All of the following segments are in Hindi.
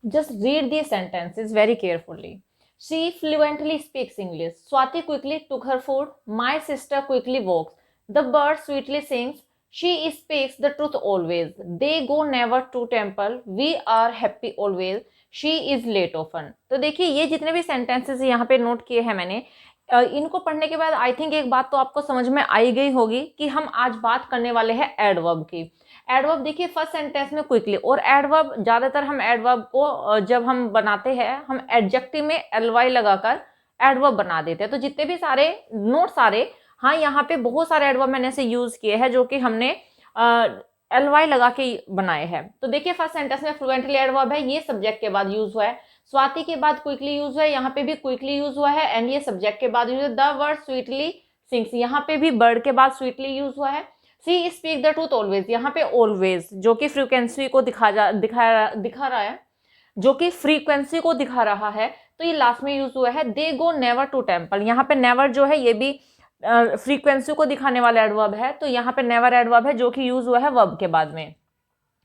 Just read these sentences very carefully. She fluently speaks English. Swati quickly took her food. My sister quickly walks. The bird sweetly sings. She speaks the truth always. They go never to temple. We are happy always. She is late often. तो देखिए ये जितने भी सेंटेंसेस यहाँ पे नोट किए हैं मैंने, इनको पढ़ने के बाद आई थिंक एक बात तो आपको समझ में आई गई होगी कि हम आज बात करने वाले हैं एडवर्ब की। एडवर्ब देखिए फर्स्ट सेंटेंस में क्विकली, और एडवर्ब ज्यादातर हम एडवर्ब को जब हम बनाते हैं हम एडजेक्टिव में एलवाई लगाकर एडवर्ब बना देते हैं। तो जितने भी सारे नोट सारे, हाँ यहाँ पे बहुत सारे एडवर्ब मैंने ऐसे यूज किए हैं जो कि हमने एलवाई लगा के बनाए हैं। तो देखिए फर्स्ट सेंटेंस में फ्लुएंटली एडवर्ब है, ये सब्जेक्ट के बाद यूज हुआ है। स्वाति के बाद क्विकली यूज हुआ है, यहाँ पे भी क्विकली यूज हुआ है, एंड ये सब्जेक्ट के बाद यूज है। द वर्ड स्वीटली सिंग्स, यहाँ पे भी बर्ड के बाद स्वीटली यूज हुआ है। सी स्पीक द ट्रूथ ऑलवेज, यहाँ पे ऑलवेज जो कि फ्रीक्वेंसी को दिखा रहा है, जो कि फ्रीक्वेंसी को दिखा रहा है, तो ये लास्ट में यूज हुआ है। They go never to temple, यहाँ पे नेवर जो है ये भी फ्रीक्वेंसी को दिखाने वाला एडवर्ब है, तो यहाँ पे नेवर एडवर्ब है जो कि यूज हुआ है वर्ब के बाद में।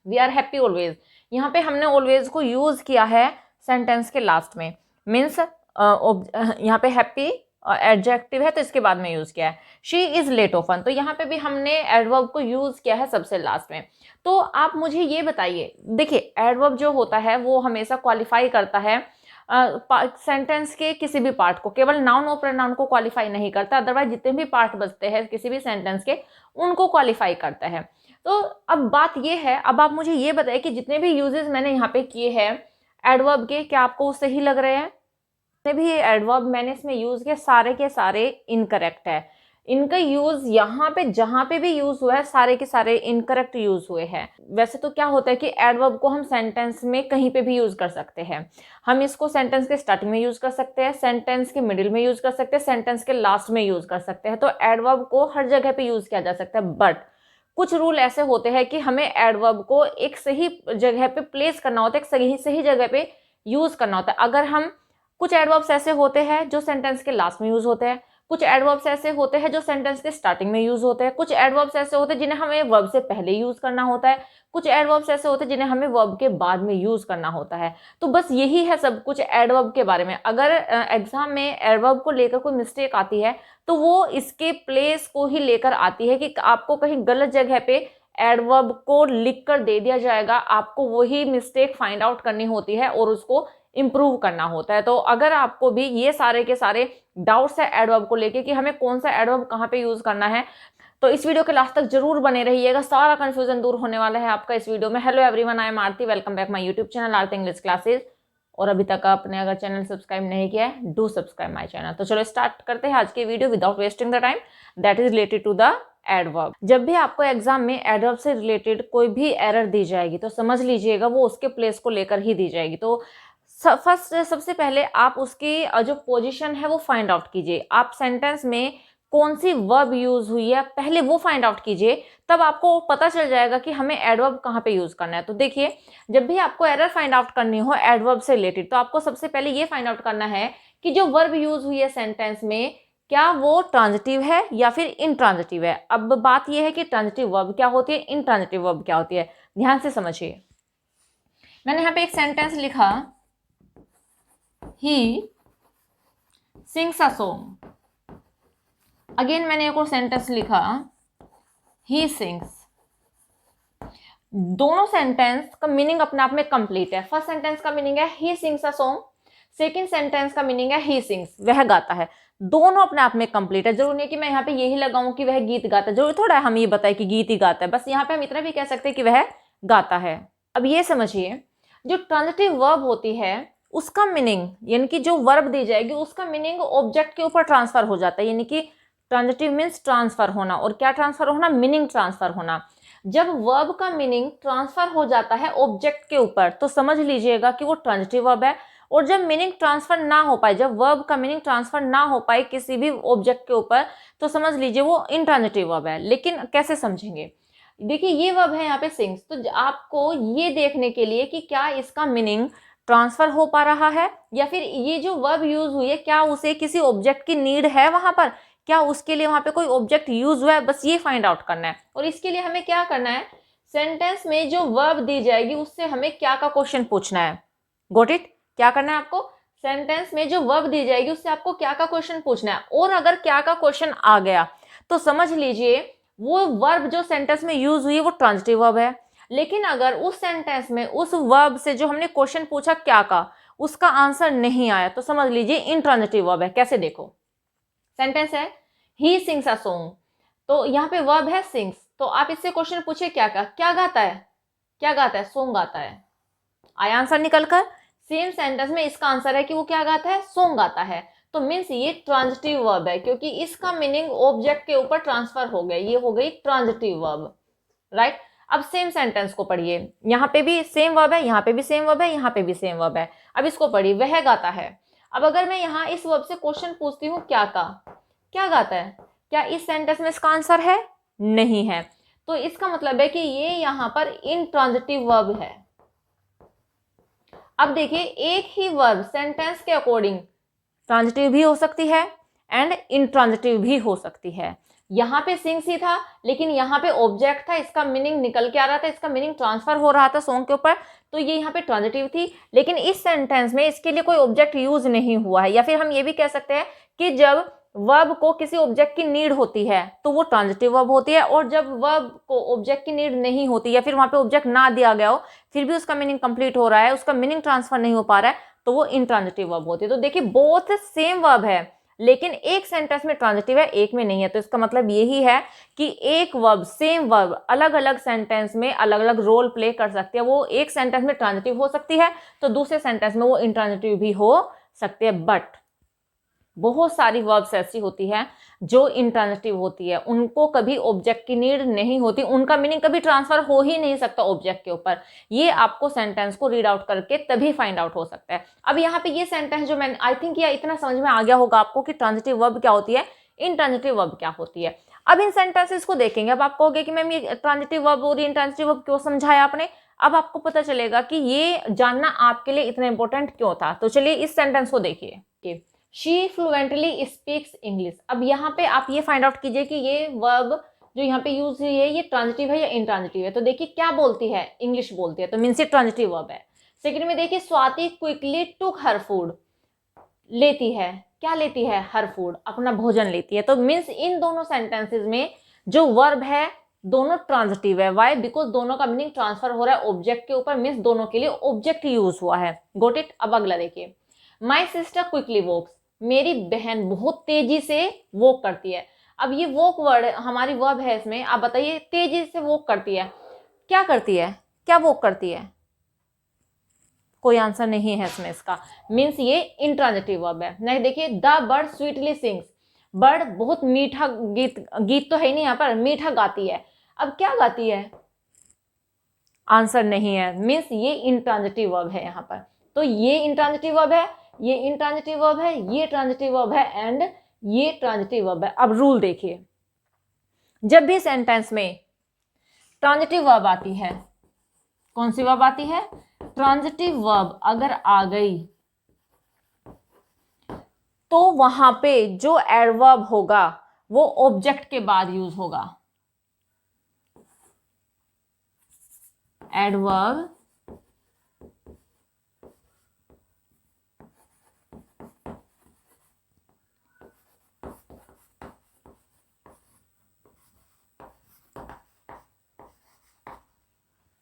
वी आर हैप्पी ऑलवेज, यहाँ पे हमने ऑलवेज को यूज किया है सेंटेंस के लास्ट में, मीन्स यहाँ पे हैप्पी एडजेक्टिव है तो इसके बाद में यूज किया है। शी इज लेट ऑफन, तो यहाँ पे भी हमने एडवर्ब को यूज किया है सबसे लास्ट में। तो आप मुझे ये बताइए, देखिए एडवर्ब जो होता है वो हमेशा क्वालिफाई करता है सेंटेंस के किसी भी पार्ट को, केवल नाउन और प्रोनाउन को क्वालिफाई नहीं करता, अदरवाइज जितने भी पार्ट बचते हैं किसी भी सेंटेंस के उनको क्वालिफाई करता है। तो अब बात ये है, अब आप मुझे ये बताइए कि जितने भी यूजेस मैंने यहाँ पे किए हैं एडवर्ब के, क्या आपको सही लग रहे हैं? जितने भी एडवर्ब मैंने इसमें यूज किए सारे के सारे इनकरेक्ट है। इनका यूज यहाँ पे जहां पे भी यूज हुआ है सारे के सारे इनकरेक्ट यूज हुए हैं। वैसे तो क्या होता है कि एडवर्ब को हम सेंटेंस में कहीं पे भी यूज कर सकते हैं। हम इसको सेंटेंस के स्टार्टिंग में यूज कर सकते हैं, सेंटेंस के मिडिल में यूज कर सकते हैं, सेंटेंस के लास्ट में यूज कर सकते हैं। तो एडवर्ब को हर जगह पे यूज किया जा सकता है, बट कुछ रूल ऐसे होते हैं कि हमें एडवर्ब को एक सही जगह पे प्लेस करना होता है, एक सही सही जगह पे यूज करना होता है। अगर हम कुछ एडवर्ब्स ऐसे होते हैं जो सेंटेंस के लास्ट में यूज होते हैं, कुछ एडवर्ब्स ऐसे होते हैं जो सेंटेंस के स्टार्टिंग में यूज होते हैं, कुछ एडवर्ब्स ऐसे होते हैं जिन्हें हमें वर्ब से पहले यूज करना होता है, कुछ एडवर्ब्स ऐसे होते हैं जिन्हें हमें वर्ब के बाद में यूज करना होता है। तो बस यही है सब कुछ एडवर्ब के बारे में। अगर एग्जाम में एडवर्ब को लेकर कोई मिस्टेक आती है तो वो इसके प्लेस को ही लेकर आती है कि आपको कहीं गलत जगह पे एडवर्ब को लिख कर दे दिया जाएगा, आपको वही मिस्टेक फाइंड आउट करनी होती है और उसको इम्प्रूव करना होता है। तो अगर आपको भी ये सारे के सारे डाउट्स है एडवर्ब को लेके कि हमें कौन सा एडवर्ब कहाँ पे यूज करना है, तो इस वीडियो के लास्ट तक जरूर बने रहिएगा, सारा कंफ्यूजन दूर होने वाला है आपका इस वीडियो में। Hello everyone, I am Aarti, welcome back my YouTube channel Aarti English classes. और अभी तक आपने अगर चैनल सब्सक्राइब नहीं किया है, डू सब्सक्राइब माय चैनल। तो चलो स्टार्ट करते हैं आज की video without wasting the time, that is related to the adverb. जब भी आपको एग्जाम में एडवर्ब से रिलेटेड कोई भी एरर दी जाएगी तो समझ लीजिएगा वो उसके प्लेस को लेकर ही दी जाएगी। तो फर्स्ट सबसे पहले आप उसकी जो पोजीशन है वो फाइंड आउट कीजिए। आप सेंटेंस में कौन सी वर्ब यूज हुई है पहले वो फाइंड आउट कीजिए, तब आपको पता चल जाएगा कि हमें एडवर्ब कहाँ पे यूज करना है। तो देखिए, जब भी आपको एरर फाइंड आउट करनी हो एडवर्ब से रिलेटेड तो आपको सबसे पहले ये फाइंड आउट करना है कि जो वर्ब यूज हुई है सेंटेंस में क्या वो ट्रांजिटिव है या फिर इनट्रांजिटिव है। अब बात यह है कि ट्रांजिटिव वर्ब क्या होती है, इनट्रांजिटिव वर्ब क्या होती है, ध्यान से समझिए। मैंने यहाँ पे एक सेंटेंस लिखा, he sings a song. Again मैंने एक और सेंटेंस लिखा, ही सिंग्स। दोनों सेंटेंस का मीनिंग अपने आप में कंप्लीट है। फर्स्ट सेंटेंस का मीनिंग है he sings a song, second sentence का मीनिंग है ही सिंग्स, वह गाता है। दोनों अपने आप में कंप्लीट है। जरूर नहीं कि मैं यहाँ पे यही लगाऊं कि वह गीत गाता है, जरूर थोड़ा है हम ये बताए कि गीत ही गाता है, बस यहाँ पे हम इतना भी कह सकते हैं कि वह गाता है। अब ये समझिए, जो ट्रांजिटिव वर्ब होती है उसका मीनिंग, यानी कि जो वर्ब दी जाएगी उसका मीनिंग ऑब्जेक्ट के ऊपर ट्रांसफर हो जाता है। यानी कि ट्रांजिटिव मीन्स ट्रांसफर होना, और क्या ट्रांसफर होना, मीनिंग ट्रांसफर होना। जब वर्ब का मीनिंग ट्रांसफर हो जाता है ऑब्जेक्ट के ऊपर तो समझ लीजिएगा कि वो ट्रांजिटिव वर्ब है। और जब मीनिंग ट्रांसफर ना हो पाए, जब वर्ब का मीनिंग ट्रांसफर ना हो पाए किसी भी ऑब्जेक्ट के ऊपर, तो समझ लीजिए वो इनट्रांजिटिव वर्ब है। लेकिन कैसे समझेंगे, देखिए ये वर्ब है यहाँ पे सिंग्स, तो आपको ये देखने के लिए कि क्या इसका मीनिंग ट्रांसफर हो पा रहा है या फिर ये जो वर्ब यूज हुई है क्या उसे किसी ऑब्जेक्ट की नीड है वहां पर, क्या उसके लिए वहां पे कोई ऑब्जेक्ट यूज हुआ है, बस ये फाइंड आउट करना है। और इसके लिए हमें क्या करना है, सेंटेंस में जो वर्ब दी जाएगी उससे हमें क्या का क्वेश्चन पूछना है, गॉट इट? क्या करना है आपको? सेंटेंस में जो वर्ब दी जाएगी उससे आपको क्या का क्वेश्चन पूछना है, और अगर क्या का क्वेश्चन आ गया तो समझ लीजिए वो वर्ब जो सेंटेंस में यूज हुई है वो ट्रांजिटिव वर्ब है। लेकिन अगर उस सेंटेंस में उस वर्ब से जो हमने क्वेश्चन पूछा क्या का, उसका आंसर नहीं आया तो समझ लीजिए इंट्रांजिटिव वर्ब है। कैसे? देखो, सेंटेंस है ही सिंग्स अ सॉन्ग, तो यहाँ पे वर्ब है सिंग्स, तो आप इससे क्वेश्चन पूछे क्या का, क्या गाता है, क्या गाता है, सॉन्ग गाता है। आया आंसर निकल कर? सेम सेंटेंस में इसका आंसर है कि वो क्या गाता है, सॉन्ग गाता है। तो मीन्स ये ट्रांजिटिव वर्ब है, क्योंकि इसका मीनिंग ऑब्जेक्ट के ऊपर ट्रांसफर हो गया, ये हो गई ट्रांजिटिव वर्ब, राइट। अब सेम सेंटेंस को पढ़िए, यहाँ पे भी सेम वर्ब है, यहाँ पे भी सेम वर्ब है, यहाँ पे भी सेम वर्ब है। अब इसको पढ़िए, वह गाता है। अब अगर मैं यहाँ इस वर्ब से क्वेश्चन पूछती हूँ क्या का, क्या गाता है, क्या इस सेंटेंस में इसका आंसर है? नहीं है। तो इसका मतलब है कि ये यहाँ पर इंट्रांजिटिव वर्ब है। अब देखिए, एक ही वर्ब सेंटेंस के अकॉर्डिंग ट्रांजिटिव भी हो सकती है एंड इंट्रांजिटिव भी हो सकती है। यहाँ पे सिंग्स ही था, लेकिन यहाँ पे ऑब्जेक्ट था, इसका मीनिंग निकल के आ रहा था, इसका मीनिंग ट्रांसफर हो रहा था सॉन्ग के ऊपर, तो ये यहाँ पे ट्रांजिटिव थी। लेकिन इस सेंटेंस में इसके लिए कोई ऑब्जेक्ट यूज नहीं हुआ है, या फिर हम ये भी कह सकते हैं कि जब वर्ब को किसी ऑब्जेक्ट की नीड होती है तो वो ट्रांजिटिव वर्ब होती है, और जब वर्ब को ऑब्जेक्ट की नीड नहीं होती या फिर वहां पे ऑब्जेक्ट ना दिया गया हो फिर भी उसका मीनिंग कंप्लीट हो रहा है, उसका मीनिंग ट्रांसफर नहीं हो पा रहा है, तो वो इंट्रांजिटिव वर्ब होती है। तो देखिए, बोथ सेम वर्ब है, लेकिन एक सेंटेंस में ट्रांजिटिव है, एक में नहीं है। तो इसका मतलब यही है कि एक वर्ब, सेम वर्ब अलग अलग सेंटेंस में अलग अलग रोल प्ले कर सकती है। वो एक सेंटेंस में ट्रांजिटिव हो सकती है तो दूसरे सेंटेंस में वो इंट्रांजिटिव भी हो सकती है। बट बहुत सारी वर्ब्स ऐसी होती है जो इंट्रांजिटिव होती है, उनको कभी ऑब्जेक्ट की नीड नहीं होती, उनका मीनिंग कभी ट्रांसफर हो ही नहीं सकता ऑब्जेक्ट के ऊपर। ये आपको सेंटेंस को रीड आउट करके तभी फाइंड आउट हो सकता है। अब यहाँ पे ये सेंटेंस जो मैंने, आई थिंक ये इतना समझ में आ गया होगा आपको कि ट्रांजिटिव वर्ब क्या होती है, इंट्रांजिटिव वर्ब क्या होती है। अब इन सेंटेंसेस को देखेंगे। अब आप कहोगे कि मैम ये ट्रांजिटिव वर्ब और इंट्रांजिटिव वर्ब क्यों समझाया आपने? अब आपको पता चलेगा कि ये जानना आपके लिए इतना इंपॉर्टेंट क्यों था। तो चलिए इस सेंटेंस को देखिए, शी फ्लुएंटली स्पीक्स इंग्लिश। अब यहाँ पे आप ये फाइंड आउट कीजिए कि ये वर्ब जो यहाँ पे यूज हुई है ये ट्रांजिटिव है या इंट्रांजिटिव है। तो देखिए क्या बोलती है, इंग्लिश बोलती है, तो मीन्स ये ट्रांजिटिव वर्ब है। सेकंड में देखिए, स्वाति क्विकली टुक हर फूड, लेती है, क्या लेती है, हर फूड, अपना भोजन लेती है। तो मीन्स इन दोनों सेंटेंसेस में जो वर्ब है दोनों ट्रांजिटिव है। वाई? बिकॉज दोनों का मीनिंग ट्रांसफर हो रहा है ऑब्जेक्ट के ऊपर, मीन्स दोनों के लिए ऑब्जेक्ट यूज हुआ है। Got it? अब अगला देखिए, माई सिस्टर क्विकली वॉक्स, मेरी बहन बहुत तेजी से वॉक करती है। अब ये वॉक वर्ड हमारी वर्ब है, इसमें आप बताइए तेजी से वॉक करती है, क्या करती है, क्या वॉक करती है? कोई आंसर नहीं है इसमें इसका, मीन्स ये इंट्रांजिटिव वर्ब है। नेक्स्ट देखिए, the bird sweetly sings, bird बहुत मीठा गीत, गीत तो है ही नहीं यहाँ पर, मीठा गाती है। अब क्या गाती है? आंसर नहीं है, मीन्स ये इंट्रांजिटिव वर्ब है यहाँ पर। तो ये इंट्रांजिटिव वर्ब है, ये इंट्रांजिटिव वर्ब है, ये ट्रांजिटिव वर्ब है एंड ये ट्रांजिटिव वर्ब है। अब रूल देखिए, जब भी सेंटेंस में ट्रांजिटिव वर्ब आती है, कौन सी वर्ब आती है, ट्रांजिटिव वर्ब अगर आ गई तो वहां पे जो एडवर्ब होगा वो ऑब्जेक्ट के बाद यूज होगा। Adverb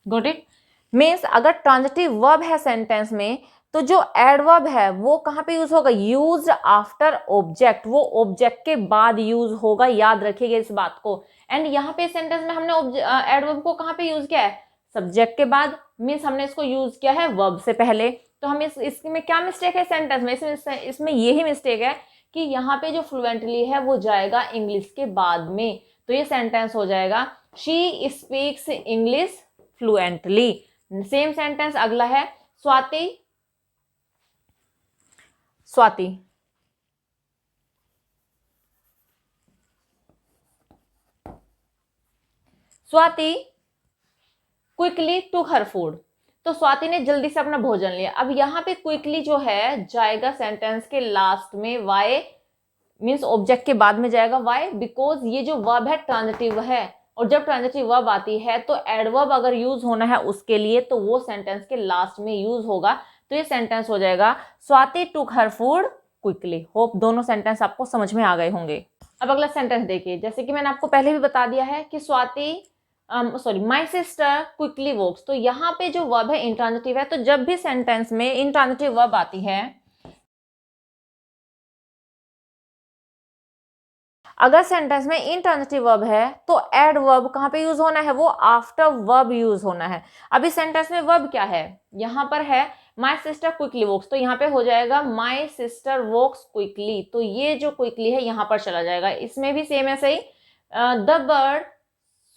got it? मीन्स अगर ट्रांजिटिव वर्ब है सेंटेंस में तो जो एडवर्ब है वो कहां पे यूज होगा, यूज आफ्टर ऑब्जेक्ट, वो ऑब्जेक्ट के बाद यूज होगा, याद रखिएगा इस बात को। एंड यहाँ पे सेंटेंस में हमने एडवर्ब को कहां पे यूज किया है, सब्जेक्ट के बाद, मीन्स हमने इसको यूज किया है वर्ब से पहले। तो हम इसमें क्या मिस्टेक है सेंटेंस में, इसमें यही मिस्टेक है कि यहाँ पे जो फ्लुएंटली है वो जाएगा इंग्लिश के बाद में, तो ये सेंटेंस हो जाएगा she speaks English fluently. Same sentence अगला है, स्वाति, स्वाति स्वाति क्विकली टुक हर फूड, तो स्वाति ने जल्दी से अपना भोजन लिया। अब यहाँ पे क्विकली जो है जाएगा सेंटेंस के लास्ट में, वाई मीन्स ऑब्जेक्ट के बाद में जाएगा। वाई? बिकॉज ये जो वर्ब है ट्रांजिटिव है, और जब ट्रांजिटिव वर्ब आती है तो एडवर्ब अगर यूज होना है उसके लिए तो वो सेंटेंस के लास्ट में यूज होगा, तो ये सेंटेंस हो जाएगा स्वाति टुक हर फूड क्विकली। होप दोनों सेंटेंस आपको समझ में आ गए होंगे। अब अगला सेंटेंस देखिए, जैसे कि मैंने आपको पहले भी बता दिया है कि माई सिस्टर क्विकली वॉक्स, तो यहाँ पे जो वर्ब है इंट्रांजिटिव है। तो जब भी सेंटेंस में इंट्रांजिटिव वर्ब आती है, अगर सेंटेंस में इंट्रांजिटिव वर्ब है तो एड वर्ब कहाँ पे यूज होना है, वो आफ्टर वर्ब यूज होना है। अभी सेंटेंस में वर्ब क्या है, यहाँ पर है माई सिस्टर क्विकली वॉक्स, तो यहाँ पे हो जाएगा माई सिस्टर वॉक्स क्विकली। तो ये जो क्विकली है यहाँ पर चला जाएगा। इसमें भी सेम ऐसे ही द बर्ड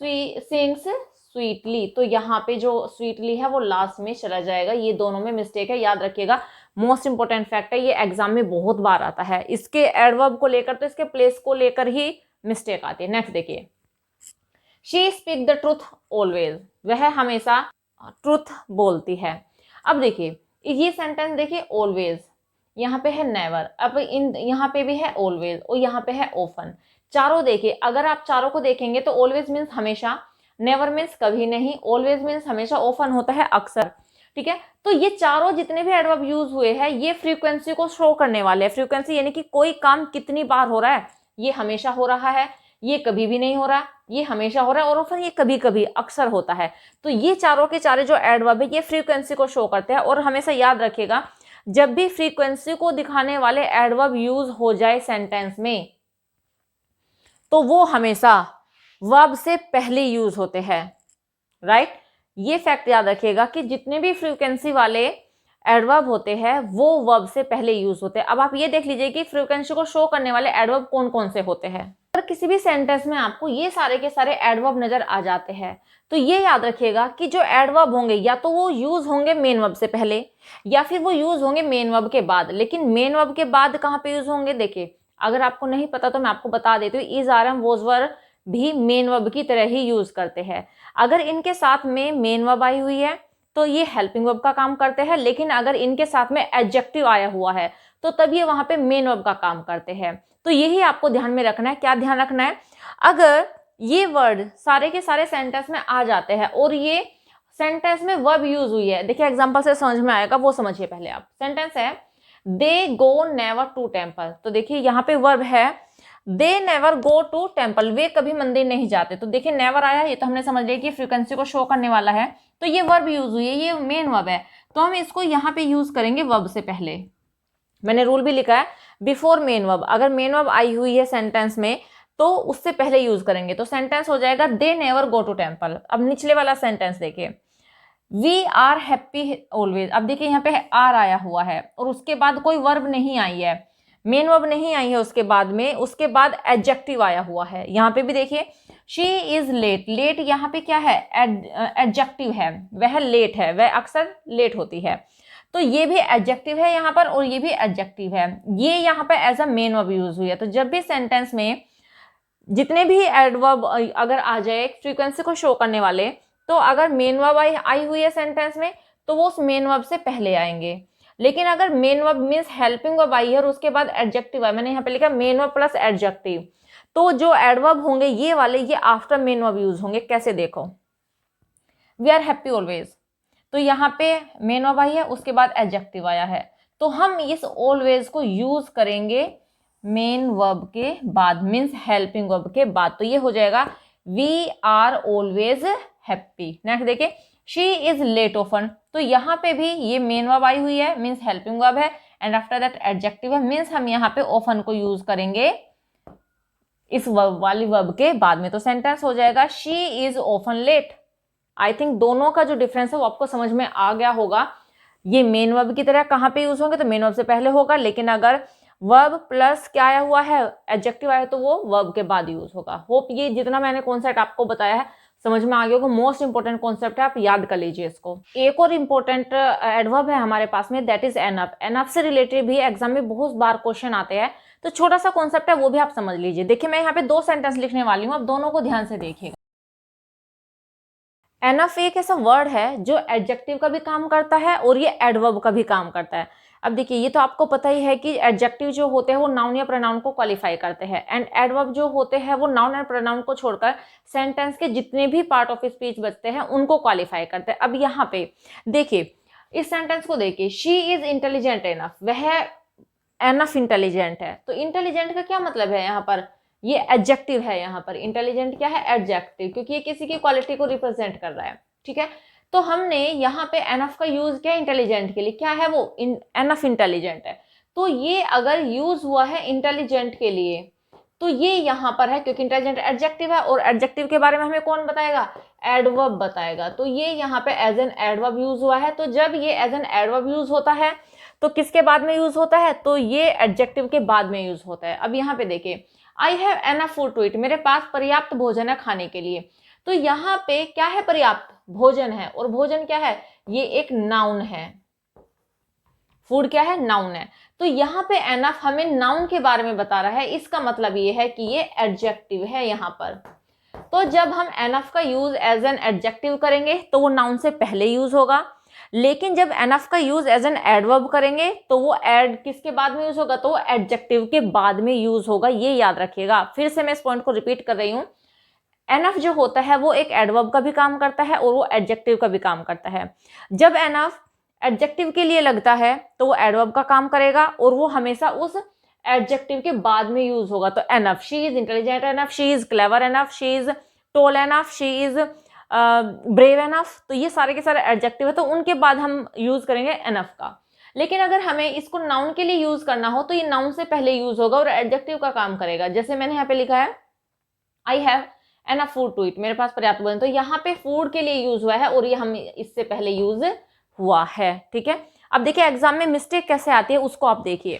सिंग्स स्वीटली, तो यहाँ पे जो स्वीटली है वो लास्ट में चला जाएगा। ये दोनों में मिस्टेक है, याद रखिएगा। मोस्ट इंपोर्टेंट फैक्ट है, ये एग्जाम में बहुत बार आता है। इसके एडवर्ब को लेकर तो इसके प्लेस को लेकर ही मिस्टेक आती है। नेक्स्ट देखिए, she speak the truth always, वह हमेशा ट्रूथ बोलती है। अब देखिए ये सेंटेंस देखिए, ऑलवेज यहाँ पे है नेवर, अब यहाँ पे भी है ऑलवेज और यहाँ पे है ऑफन। चारों देखिए, अगर आप चारों को देखेंगे तो ऑलवेज मीन्स हमेशा, नेवर मीन्स कभी नहीं, ऑलवेज मीन्स हमेशा, ऑफन होता है अक्सर। ठीक है, तो ये चारों जितने भी एडवर्ब यूज हुए हैं ये फ्रीक्वेंसी को शो करने वाले हैं। फ्रीक्वेंसी यानी कि कोई काम कितनी बार हो रहा है, ये हमेशा हो रहा है, ये कभी भी नहीं हो रहा, ये हमेशा हो रहा है, और फिर ये कभी कभी अक्सर होता है। तो ये चारों के चारे जो एडवर्ब है ये फ्रीक्वेंसी को शो करते हैं। और हमेशा याद रखिएगा, जब भी फ्रीक्वेंसी को दिखाने वाले एडवर्ब यूज हो जाए सेंटेंस में तो वो हमेशा वर्ब से पहले यूज होते हैं। राइट, ये फैक्ट याद रखिएगा कि जितने भी फ्रीक्वेंसी वाले एडवर्ब होते हैं वो वर्ब से पहले यूज होते हैं। अब आप ये देख लीजिए कि फ्रीक्वेंसी को शो करने वाले एडवर्ब कौन कौन से होते हैं। अगर किसी भी सेंटेंस में आपको ये सारे के सारे एडवर्ब नजर आ जाते हैं तो ये याद रखिएगा कि जो एडवर्ब होंगे या तो वो यूज होंगे मेन वर्ब से पहले या फिर वो यूज होंगे मेन वर्ब के बाद। लेकिन मेन वर्ब के बाद कहाँ पे यूज होंगे, देखिए अगर आपको नहीं पता तो मैं आपको बता देती हूँ, इज आर एम वोज वर भी मेन वर्ब की तरह ही यूज करते हैं। अगर इनके साथ में मेन वर्ब आई हुई है तो ये हेल्पिंग वर्ब का काम करते हैं, लेकिन अगर इनके साथ में एडजेक्टिव आया हुआ है तो तब ये वहां पे मेन वर्ब का काम करते हैं। तो यही आपको ध्यान में रखना है। क्या ध्यान रखना है, अगर ये वर्ड सारे के सारे सेंटेंस में आ जाते हैं और ये सेंटेंस में वर्ब यूज हुई है, देखिए एग्जांपल से समझ में आएगा, वो समझिए पहले आप। सेंटेंस है they go never to temple, तो देखिए यहाँ पे वर्ब है they never go to temple, वे कभी मंदिर नहीं जाते। तो देखिए नेवर आया, ये तो हमने समझ लिया कि फ्रीक्वेंसी को शो करने वाला है, तो ये वर्ब यूज हुई है, ये मेन वर्ब है, तो हम इसको यहाँ पे यूज करेंगे वर्ब से पहले। मैंने रूल भी लिखा है बिफोर मेन वर्ब, अगर मेन वर्ब आई हुई है सेंटेंस में तो उससे पहले यूज करेंगे। तो सेंटेंस हो जाएगा they never go to temple. अब निचले वाला सेंटेंस देखिए, वी आर हैप्पी ऑलवेज, अब देखिए यहाँ पे आर आया हुआ है और उसके बाद कोई वर्ब नहीं आई है, मेन वर्ब नहीं आई है उसके बाद में, उसके बाद एडजेक्टिव आया हुआ है। यहाँ पे भी देखिए शी इज लेट, लेट यहाँ पे क्या है, एडजेक्टिव है, वह लेट है, वह अक्सर लेट होती है, तो ये भी एडजेक्टिव है यहाँ पर और ये भी एडजेक्टिव है, ये यहाँ पे as a main verb use हुई है। तो जब भी सेंटेंस में जितने भी एडवर्ब अगर आ जाए फ्रीक्वेंसी को शो करने वाले, तो अगर मेन वर्ब आई हुई है सेंटेंस में तो वो उस मेन वर्ब से पहले आएंगे। लेकिन अगर main verb means helping verb I है और उसके बाद एडजेक्टिव है, मैंने यहाँ पे लिखा मेन वर्ब प्लस एडजेक्टिव, तो जो एडवर्ब होंगे ये वाले ये आफ्टर मेन वर्ब यूज होंगे। कैसे, देखो वी आर हैप्पी ऑलवेज, तो यहाँ पे मेन वर्ब आई है उसके बाद एडजेक्टिव आया है, तो हम इस ऑलवेज को यूज करेंगे मेन वर्ब के बाद, मीन्स हेल्पिंग वर्ब के बाद। तो ये हो जाएगा we are always happy. Next देखिए शी इज लेट ऑफन, तो यहाँ पे भी ये मेन वर्ब आई हुई है, मीन्स हेल्पिंग वर्ब है, एंड आफ्टर दैट एडजेक्टिव है, मीन्स हम यहाँ पे ऑफन को यूज करेंगे इस वर्ब वाली वर्ब के बाद में। तो सेंटेंस हो जाएगा she is often late. I think दोनों का जो डिफरेंस है वो आपको समझ में आ गया होगा। ये मेन वर्ब की तरह कहाँ पे यूज होंगे, तो मेन वर्ब से पहले होगा, लेकिन अगर वर्ब प्लस क्या आया हुआ है, एडजेक्टिव आया, तो वो वर्ब के बाद यूज होगा। होप ये जितना मैंने कॉन्सेप्ट आपको बताया है समझ में आ गया होगा। मोस्ट इंपोर्टेंट कॉन्सेप्ट है, आप याद कर लीजिए इसको। एक और इंपॉर्टेंट एडवर्ब है हमारे पास में, दैट इज एनफ। एनफ से रिलेटेड भी एग्जाम में बहुत बार क्वेश्चन आते हैं, तो छोटा सा कॉन्सेप्ट है वो भी आप समझ लीजिए। देखिए मैं यहाँ पे 2 सेंटेंस लिखने वाली हूँ, आप दोनों को ध्यान से देखिएगा। एनफ एक ऐसा वर्ड है जो एडजेक्टिव का भी काम करता है और ये एडवर्ब का भी काम करता है। अब देखिए ये तो आपको पता ही है कि एडजेक्टिव जो होते हैं वो नाउन या प्रोनाउन को क्वालिफाई करते हैं, एंड एडवर्ब जो होते हैं वो नाउन एंड प्रोनाउन को छोड़कर सेंटेंस के जितने भी पार्ट ऑफ स्पीच बचते हैं उनको क्वालिफाई करते हैं। अब यहाँ पे देखिए इस सेंटेंस को देखिए, शी इज इंटेलिजेंट एनफ, वह एनफ इंटेलिजेंट है। तो इंटेलिजेंट का क्या मतलब है यहाँ पर, ये एडजेक्टिव है यहाँ पर। इंटेलिजेंट क्या है, एडजेक्टिव, क्योंकि ये किसी की क्वालिटी को रिप्रेजेंट कर रहा है, ठीक है। तो हमने यहाँ पे एनफ का यूज किया इंटेलिजेंट के लिए, क्या है वो, एनफ इंटेलिजेंट है। तो ये अगर यूज हुआ है इंटेलिजेंट के लिए तो ये यहाँ पर है, क्योंकि इंटेलिजेंट एडजेक्टिव है, और एडजेक्टिव के बारे में हमें कौन बताएगा, एडवर्ब बताएगा। तो ये यहाँ पे एज एन एडवर्ब यूज हुआ है। तो जब ये एज एन एडवर्ब यूज होता है तो किसके बाद में यूज होता है, तो ये एडजेक्टिव के बाद में यूज होता है। अब यहाँ पे देखिए, I have enough food to eat, मेरे पास पर्याप्त भोजन है खाने के लिए। तो यहाँ पे क्या है, पर्याप्त भोजन है, और भोजन क्या है, ये एक नाउन है। फूड क्या है, नाउन है। तो यहाँ पे एनफ हमें नाउन के बारे में बता रहा है, इसका मतलब ये है कि ये एडजेक्टिव है यहाँ पर। तो जब हम एनफ का यूज एज एन एडजेक्टिव करेंगे तो वो नाउन से पहले यूज होगा, लेकिन जब एनफ का यूज एज एन एडवर्ब करेंगे तो वो एड किसके बाद में यूज होगा, तो वो एडजेक्टिव के बाद में यूज होगा। ये याद रखिएगा। फिर से मैं इस पॉइंट को रिपीट कर रही हूँ, एनफ जो होता है वो एक एडवर्ब का भी काम करता है और वो एडजेक्टिव का भी काम करता है। जब एनफ एडजेक्टिव के लिए लगता है तो वो एडवर्ब का काम करेगा और वो हमेशा उस एडजेक्टिव के बाद में यूज होगा। तो enough, she is intelligent enough, she is clever enough, she is toll enough, she is brave enough, तो ये सारे के सारे एडजेक्टिव है, तो उनके बाद हम यूज करेंगे एनफ का। लेकिन अगर हमें इसको नाउन के लिए यूज करना हो तो ये नाउन से पहले यूज होगा और एडजेक्टिव का काम करेगा। जैसे मैंने यहाँ पे लिखा है, I have enough food to eat, मेरे पास पर्याप्त भोजन, तो यहाँ पे फूड के लिए यूज हुआ है और ये हम इससे पहले यूज हुआ है, ठीक है। अब देखिए एग्जाम में मिस्टेक कैसे आती है उसको आप देखिए।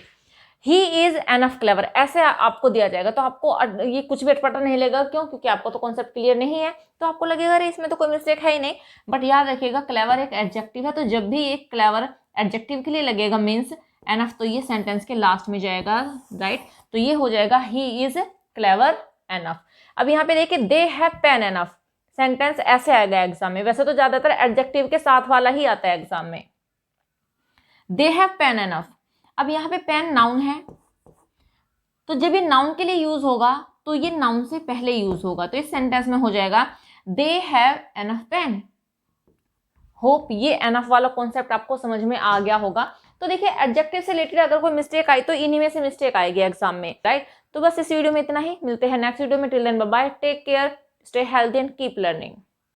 ही इज एनफ क्लेवर, ऐसे आपको दिया जाएगा तो आपको ये कुछ भी अटपटा नहीं लगेगा। क्यों, क्योंकि आपको तो कॉन्सेप्ट क्लियर नहीं है, तो आपको लगेगा अरे इसमें तो कोई मिस्टेक है ही नहीं। बट याद रखिएगा, क्लेवर एक एडजेक्टिव है, तो जब भी एक क्लेवर एडजेक्टिव के लिए लगेगा मीन्स एनफ, तो ये सेंटेंस के लास्ट में जाएगा, राइट। तो ये हो जाएगा ही इज क्लेवर एनफ। अब यहाँ पे देखिए, they have pen enough, sentence ऐसे आएगा एग्जाम में। वैसे तो ज्यादातर एडजेक्टिव के साथ वाला ही आता है एग्जाम में, दे हैव पेन एनफ। अब यहाँ पे पेन नाउन है, तो जब ये नाउन के लिए यूज होगा तो ये नाउन से पहले यूज होगा। तो इस सेंटेंस में हो जाएगा they have enough pen. Hope ये एनफ वाला कॉन्सेप्ट आपको समझ में आ गया होगा। तो देखिए एडजेक्टिव से रिलेटेड अगर कोई मिस्टेक आई तो इन्हीं में से मिस्टेक आएगी एग्जाम में, राइट। तो बस इस वीडियो में इतना ही, मिलते हैं नेक्स्ट वीडियो में। Till then bye bye, take care, stay healthy and keep learning.